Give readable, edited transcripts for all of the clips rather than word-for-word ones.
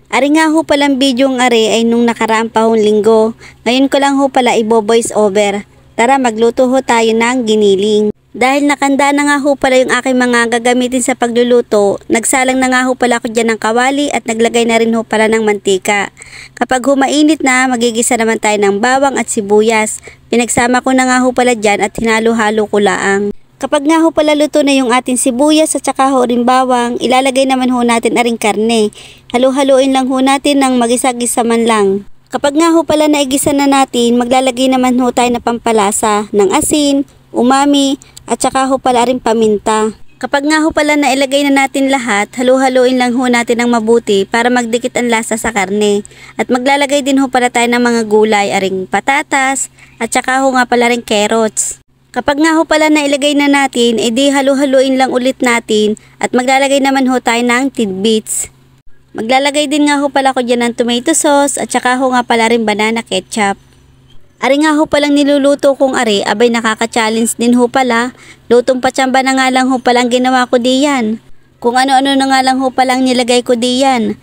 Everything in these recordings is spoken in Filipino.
Ari nga ho palang bidyong ari ay nung nakaraang pahong linggo. Ngayon ko lang ho pala ibo-voice over. Tara magluto ho tayo ng giniling. Dahil nakanda na nga ho pala yung aking mga gagamitin sa pagluluto, nagsalang na nga ho pala ako dyan ng kawali at naglagay na rin ho pala ng mantika. Kapag humainit na, magigisa naman tayo ng bawang at sibuyas. Pinagsama ko na nga ho pala dyan at hinalo-halo ko laang. Kapag nga ho pala luto na yung ating sibuyas at saka ho rin bawang, ilalagay naman ho natin aring karne. Halo-haloin lang ho natin ng magisa-gisa man lang. Kapag nga ho pala naigisa na natin, maglalagay naman ho tayo na pampalasa ng asin, umami, at saka ho pala rin paminta. Kapag nga ho pala nailagay na natin lahat, halo-haloin lang ho natin ng mabuti para magdikit ang lasa sa karne. At maglalagay din ho pala tayo ng mga gulay, aring patatas, at saka ho nga pala rin carrots. Kapag nga ho pala nailagay na natin, edi halo-haloin lang ulit natin at maglalagay naman ho tayo ng tidbits. Maglalagay din nga ho pala ko dyan ng tomato sauce at saka ho nga pala rin banana ketchup. Ari nga ho palang niluluto kong ari, abay nakaka-challenge din ho pala. Lutong patsamba na nga lang ho palang ginawa ko diyan. Kung ano-ano na nga lang ho palang nilagay ko diyan.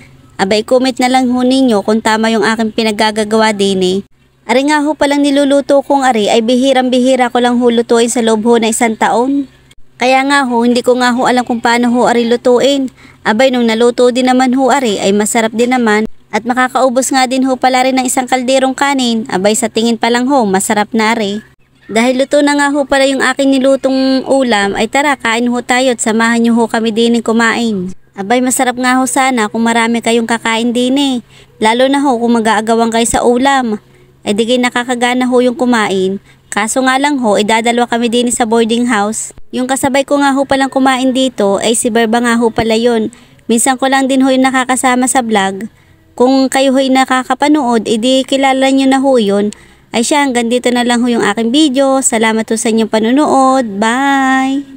Abay comment na lang ho ninyo kung tama yung aking pinaggagawa din eh. Ari nga ho palang niluluto kong ari ay bihirang-bihira ko lang ho lutuin sa loob ho na 1 taon. Kaya nga ho, hindi ko nga ho alam kung paano ho ari lutuin. Abay nung naluto din naman ho ari ay masarap din naman at makakaubos nga din ho pala rin ng 1 kalderong kanin. Abay sa tingin pa lang ho, masarap na ari. Dahil luto na nga ho pala yung aking nilutong ulam ay tara kain ho tayo at samahan nyo ho kami din kumain. Abay masarap nga ho sana kung marami kayong kakain din eh. Lalo na ho kung mag-aagawang kayo sa ulam. Ay di kayo nakakagana ho yung kumain. Kaso nga lang ho, idadalawa kami din sa boarding house. Yung kasabay ko nga ho palang kumain dito ay si Berba nga ho pala yun. Minsan ko lang din ho yung nakakasama sa vlog. Kung kayo ho'y nakakapanood, edi kilala nyo na ho yun. Ay siya, hanggang dito na lang ho yung aking video. Salamat ho sa inyong panonood. Bye!